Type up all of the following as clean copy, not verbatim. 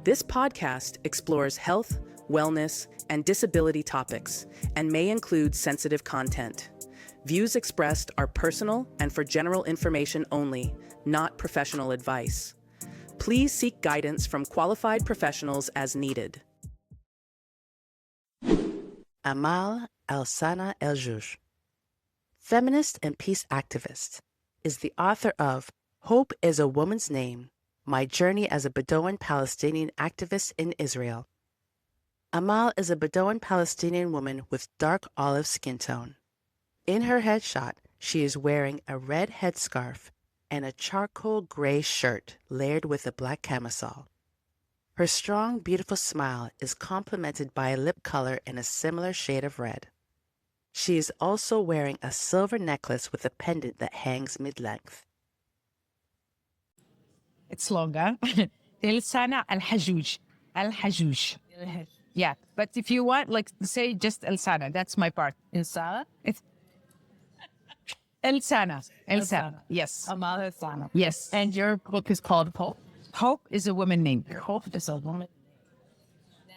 This podcast explores health, wellness, and disability topics and may include sensitive content. Views expressed are personal and for general information only, not professional advice. Please seek guidance from qualified professionals as needed. Amal Elsana Alh'jooj, feminist and peace activist, is the author of Hope is a Woman's Name, My Journey as a Bedouin Palestinian Activist in Israel. Amal is a Bedouin Palestinian woman with dark olive skin tone. In her headshot, she is wearing a red headscarf and a charcoal gray shirt layered with a black camisole. Her strong, beautiful smile is complemented by a lip color in a similar shade of red. She is also wearing a silver necklace with a pendant that hangs mid-length. It's longer. Elsana Alh'jooj. Alh'jooj. Yeah, but if you want, like, say just Elsana, that's my part. Elsana? It's Elsana. Elsana. Yes. Amal Elsana. Yes. And your book is called Hope? Hope is a woman name. Hope is a woman.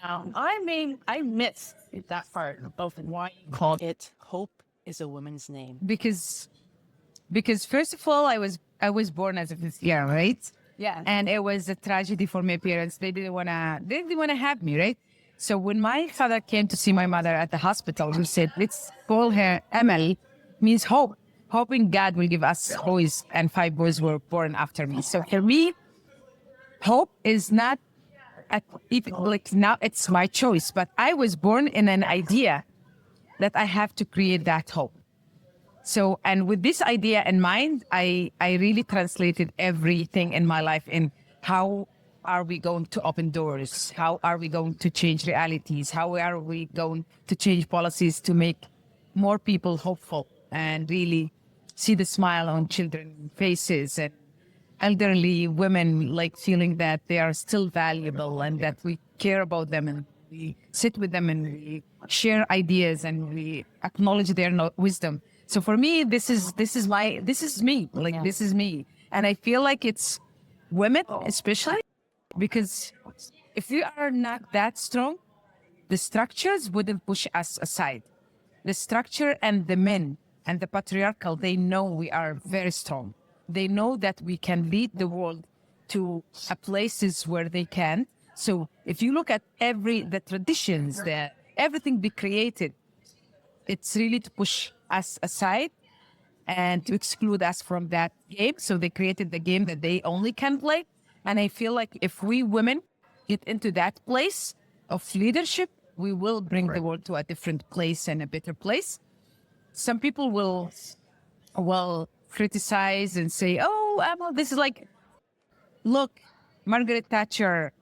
Now, I missed that part of why you called it Hope is a Woman's Name. Because first of all, I was born as a 50-year, right? Yeah. And it was a tragedy for my parents. They didn't wanna have me, right? So when my father came to see my mother at the hospital, he said, let's call her Amal, means hope. Hoping God will give us boys, and 5 boys were born after me. So for me, hope is not, now it's my choice, but I was born in an idea that I have to create that hope. So, and with this idea in mind, I really translated everything in my life in how are we going to open doors? How are we going to change realities? How are we going to change policies to make more people hopeful and really see the smile on children's faces and elderly women, like feeling that they are still valuable and that we care about them and we sit with them and we share ideas and we acknowledge their wisdom. So for me, this is me, this is me. And I feel like it's women, especially, because if we are not that strong, the structures wouldn't push us aside. The structure and the men and the patriarchal, they know we are very strong. They know that we can lead the world to places where they can. So if you look at the traditions, everything we created, it's really to push us aside and to exclude us from that game. So they created the game that they only can play. And I feel like if we women get into that place of leadership, we will bring the world to a different place and a better place. Some people will criticize and say, oh, Amal, this is like, look, Margaret Thatcher,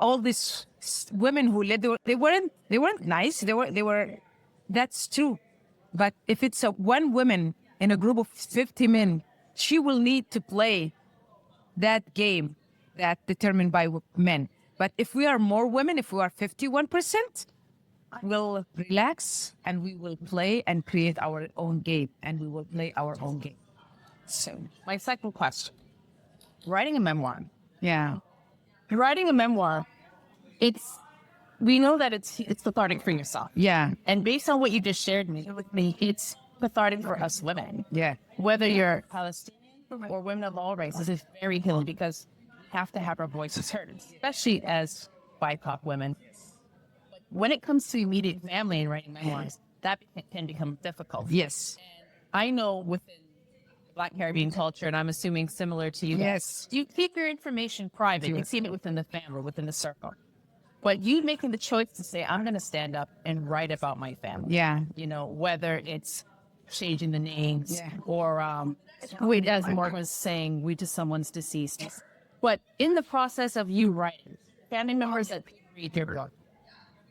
all these women who led, they weren't nice. They were, that's true. But if it's one woman in a group of 50 men, she will need to play that game that determined by men. But if we are more women, if we are 51%, we'll relax and we will play and create our own game, and we will play our own game. So my second question, writing a memoir. Yeah. Writing a memoir, we know that it's cathartic for yourself. Yeah. And based on what you just shared with me, it's cathartic for us women. Yeah. Whether you're Palestinian or women of all races, it's very healing because we have to have our voices heard, especially as BIPOC women. When it comes to immediate family and writing memoirs, that can become difficult. Yes. And I know within Black Caribbean culture, and I'm assuming similar to you, yes, you keep your information private. You see it within the family, within the circle. But you making the choice to say, I'm going to stand up and write about my family. Yeah. You know, whether it's changing the names or, as Morgan was saying, we to someone's deceased. But in the process of you writing, family members that read your book,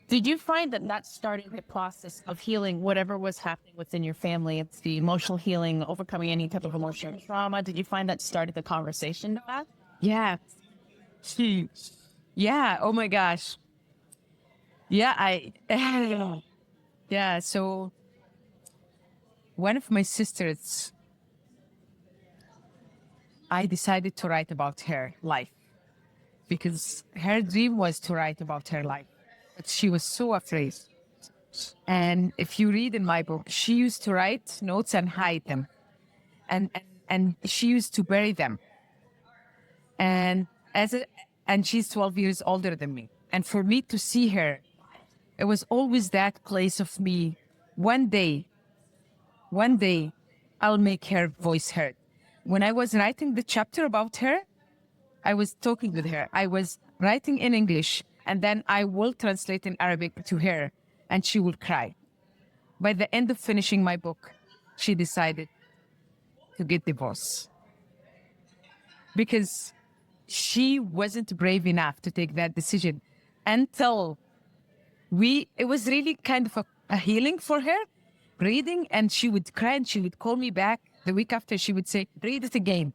did you find that started the process of healing whatever was happening within your family? It's the emotional healing, overcoming any type of emotional trauma. Did you find that started the conversation about? Yeah. Yeah. Oh my gosh. Yeah. Yeah. So one of my sisters, I decided to write about her life. because her dream was to write about her life, but she was so afraid. And if you read in my book, she used to write notes and hide them, and she used to bury them. And and she's 12 years older than me. And for me to see her, it was always that place of me. One day, I'll make her voice heard. When I was writing the chapter about her, I was talking with her. I was writing in English, and then I will translate in Arabic to her, and she will cry. By the end of finishing my book, she decided to get divorced because she wasn't brave enough to take that decision until it was really kind of a healing for her, reading, and she would cry and she would call me back the week after. She would say, read it again.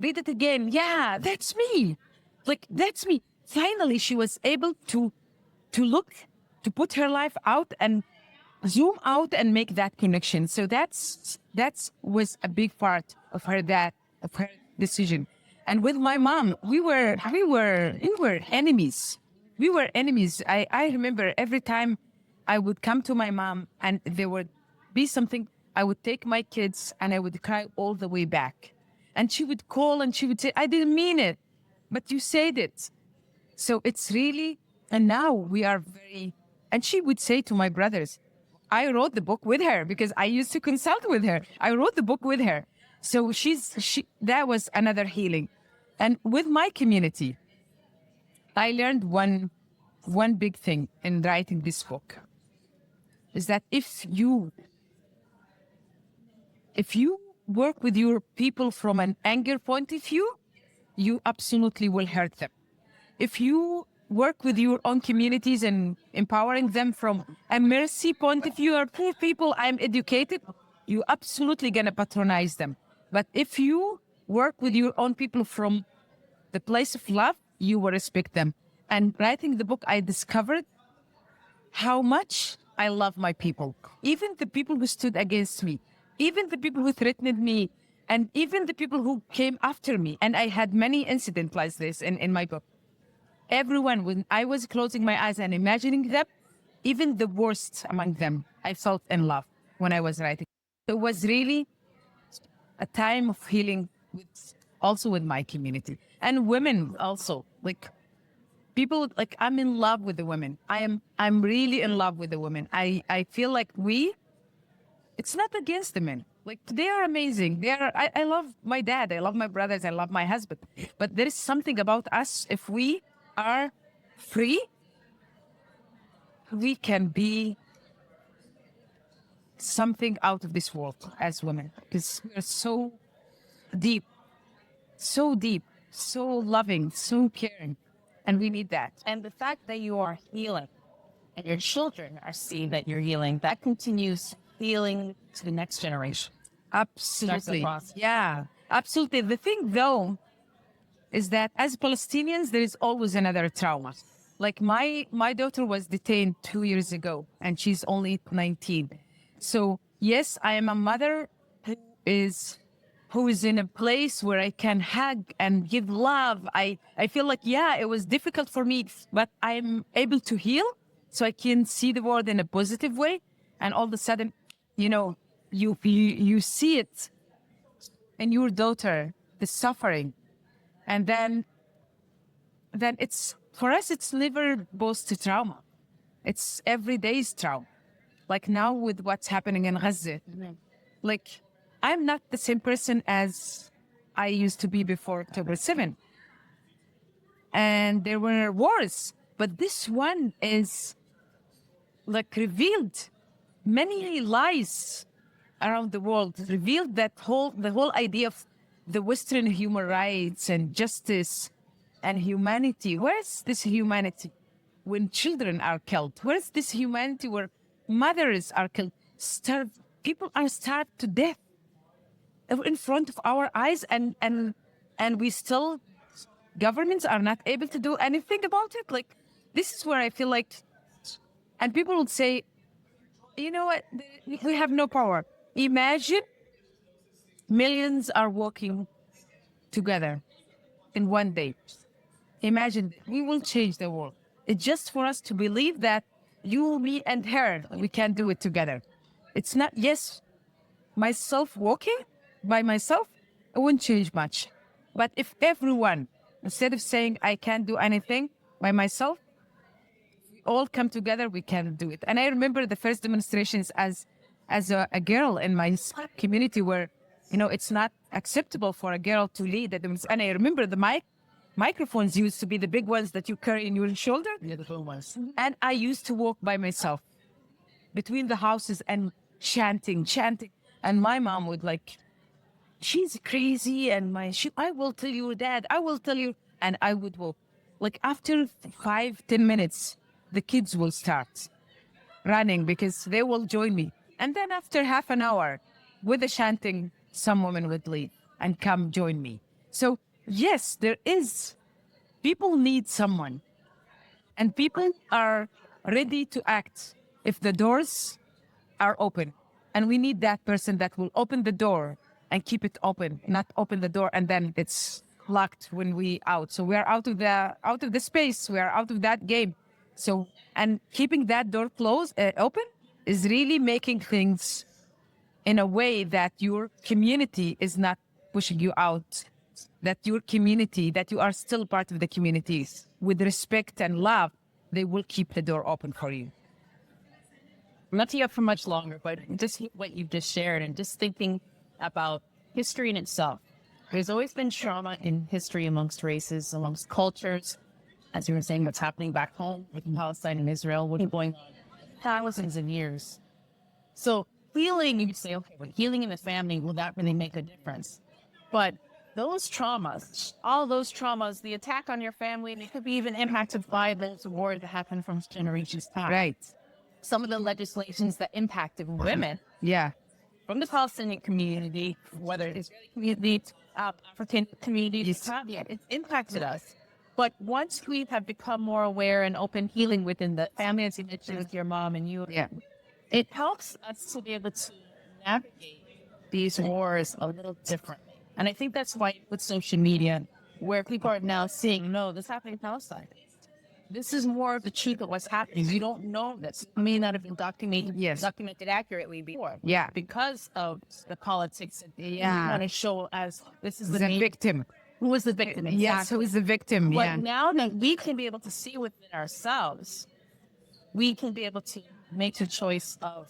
Read it again. Yeah, that's me. Like, that's me. Finally, she was able to look, to put her life out and zoom out and make that connection. So that's was a big part of her decision. And with my mom, we were enemies. We were enemies. I remember every time I would come to my mom and there would be something, I would take my kids and I would cry all the way back. And she would call and she would say, I didn't mean it, but you said it. So it's really, and now we are and she would say to my brothers, I wrote the book with her because I used to consult with her. I wrote the book with her. So that was another healing. And with my community, I learned one big thing in writing this book is that if you work with your people from an anger point of view, you absolutely will hurt them. If you work with your own communities and empowering them from a mercy point of view, or poor people, I'm educated, you absolutely gonna patronize them. But if you work with your own people from the place of love, you will respect them. And writing the book, I discovered how much I love my people. Even the people who stood against me, even the people who threatened me, and even the people who came after me. And I had many incidents like this in my book. Everyone, when I was closing my eyes and imagining them, even the worst among them, I felt in love when I was writing. It was really a time of healing also with my community. And women also, like people, like I'm in love with the women. I'm really in love with the women. I feel like it's not against the men. Like they are amazing. I love my dad. I love my brothers. I love my husband. But there is something about us. If we are free, we can be something out of this world as women because we are so deep, so loving, so caring, and we need that. And the fact that you are healing and your children are seeing that you're healing, that continues healing to the next generation. Absolutely. Yeah, absolutely. The thing though is that as Palestinians, there is always another trauma. Like my daughter was detained 2 years ago and she's only 19. So yes, I am a mother who is in a place where I can hug and give love. I feel like, yeah, it was difficult for me, but I'm able to heal so I can see the world in a positive way. And all of a sudden, you see it in your daughter, the suffering. And then it's, for us, it's never post trauma. It's every day's trauma. Like now with what's happening in Gaza. Like, I'm not the same person as I used to be before October 7. And there were wars. But this one is like revealed many lies around the world, revealed the whole idea of the Western human rights and justice and humanity. Where's this humanity when children are killed? Where's this humanity where mothers are killed? People are starved to death in front of our eyes, and we still, governments are not able to do anything about it. Like, this is where I feel like, and people would say, you know what, we have no power. Imagine millions are working together in one day. Imagine, we will change the world. It's just for us to believe that you, me, and her, we can do it together. It's not, yes, myself walking by myself, it wouldn't change much. But if everyone, instead of saying I can't do anything by myself, we all come together, we can do it. And I remember the first demonstrations as a girl in my community where, it's not acceptable for a girl to lead the demonstration. And I remember the microphones used to be the big ones that you carry in your shoulder. Yeah, the phone ones. And I used to walk by myself between the houses and chanting. And my mom would she's crazy. And I will tell you, Dad, I will tell you. And I would walk. After 5-10 minutes, the kids will start running because they will join me. And then after half an hour with the chanting, some women would leave and come join me. So yes, people need someone. And people are ready to act if the doors are open. And we need that person that will open the door and keep it open, not open the door and then it's locked when we out. So we are out of the space. We are out of that game. So, and keeping that door closed, open is really making things in a way that your community is not pushing you out, that your community, that you are still part of the communities with respect and love, they will keep the door open for you. I'm not to you up for much longer, but just what you've just shared and just thinking about history in itself. There's always been trauma in history amongst races, amongst cultures. As you were saying, what's happening back home with Palestine and Israel, what's going on thousands of years. So healing, you could say, okay, but healing in the family, will that really make a difference? But those traumas, all those traumas, the attack on your family, they could be even impacted by those wars that happened from generations past. Right. Some of the legislations that impacted women Yeah. from the Palestinian community, whether it's Israeli community, African communities, it impacted us. But once we have become more aware and open healing within the family, as you mentioned with your mom and you, it helps us to be able to navigate these wars a little differently. And I think that's why with social media, where people are now seeing, no, this is happening in Palestine. This is more of the truth of what's happening. You don't know this. It may not have been documented accurately before. Yeah. Because of the politics. Yeah. Want to show as this is The victim. Who was the victim? Exactly. Yes, who is the victim? But Yeah. now that we can be able to see within ourselves, we can be able to make the choice of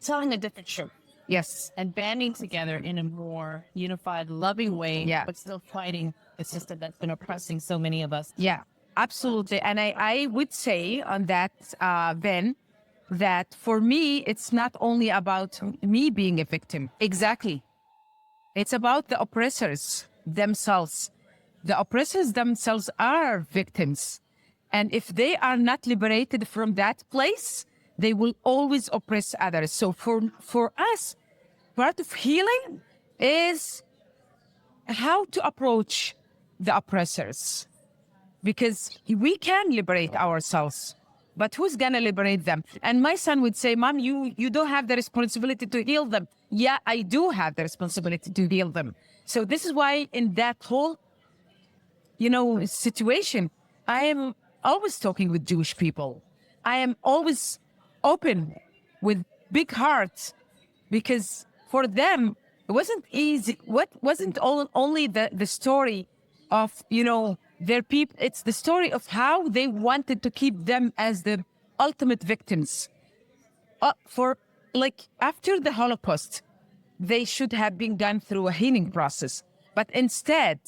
telling a different truth. Yes. And banding together in a more unified, loving way, Yeah. but still fighting the system that's been oppressing so many of us. Yeah, absolutely. And I would say on that, Ben, that for me, it's not only about me being a victim. Exactly. It's about the oppressors themselves. The oppressors themselves are victims. And if they are not liberated from that place, they will always oppress others. So for us, part of healing is how to approach the oppressors. Because we can liberate ourselves, but who's going to liberate them? And my son would say, Mom, you don't have the responsibility to heal them. Yeah, I do have the responsibility to heal them. So this is why in that whole, situation, I am always talking with Jewish people. I am always open with big hearts because for them, it wasn't easy. What wasn't only the story of, their people, it's the story of how they wanted to keep them as the ultimate victims. After the Holocaust, they should have been gone through a healing process. But instead,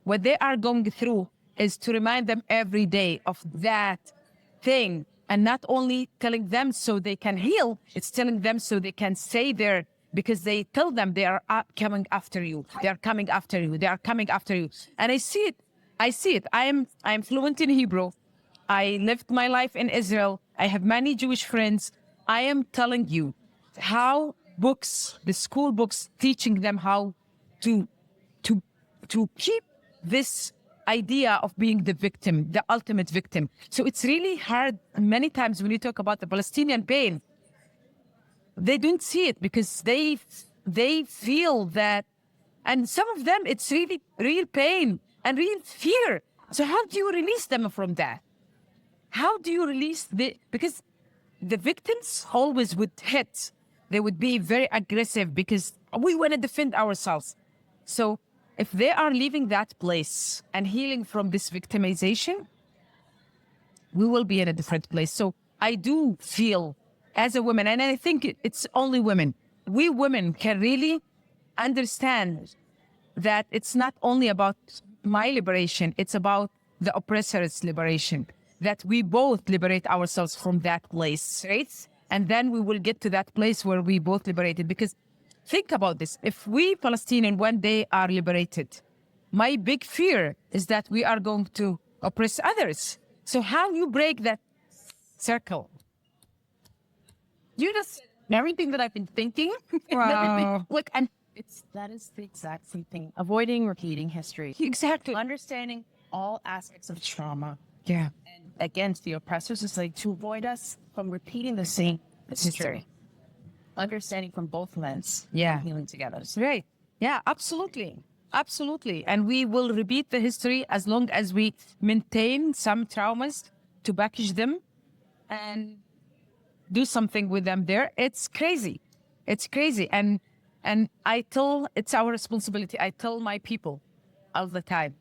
what they are going through is to remind them every day of that thing. And not only telling them so they can heal, it's telling them so they can stay there because they tell them they are coming after you. They are coming after you. They are coming after you. And I see it. I am fluent in Hebrew. I lived my life in Israel. I have many Jewish friends. I am telling you how the school books, teaching them how to keep this idea of being the victim, the ultimate victim. So it's really hard. Many times when you talk about the Palestinian pain, they don't see it because they feel that, and some of them, it's really real pain and real fear So how do you release them from that? How do you release because the victims always would hit. They would be very aggressive because we want to defend ourselves. So if they are leaving that place and healing from this victimization, we will be in a different place. So I do feel as a woman, and I think it's only women, we women can really understand that it's not only about my liberation, it's about the oppressor's liberation, that we both liberate ourselves from that place, right? And then we will get to that place where we both liberated. Because think about this. If we Palestinians one day are liberated, my big fear is that we are going to oppress others. So how you break that circle? You just everything that I've been thinking. Wow. Look, and that is the exact same thing. Avoiding repeating history. Exactly. Understanding all aspects of trauma. Yeah. And against the oppressors is like to avoid us from repeating the same history. Understanding from both lens. Yeah. Healing together. Right. Yeah, absolutely. Absolutely. And we will repeat the history as long as we maintain some traumas to package them and do something with them there. It's crazy. It's crazy. And it's our responsibility. I tell my people all the time,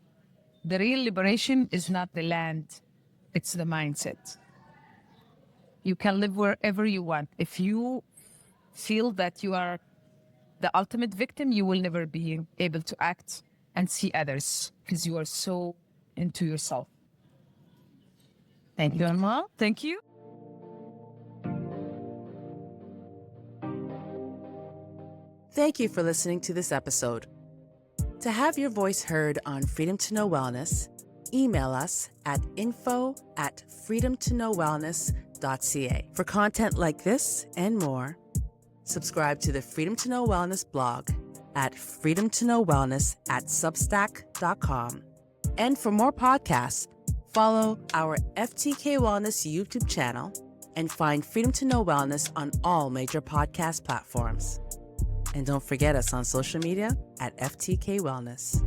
the real liberation is not the land, it's the mindset. You can live wherever you want. If you feel that you are the ultimate victim, you will never be able to act and see others because you are so into yourself. Thank you, Amal. Thank you. Thank you for listening to this episode. To have your voice heard on Freedom to Know Wellness, email us at info@freedomtoknowwellness.ca. For content like this and more, subscribe to the Freedom to Know Wellness blog at freedomtoknowwellness@substack.com. And for more podcasts, follow our FTK Wellness YouTube channel and find Freedom to Know Wellness on all major podcast platforms. And don't forget us on social media at FTK Wellness.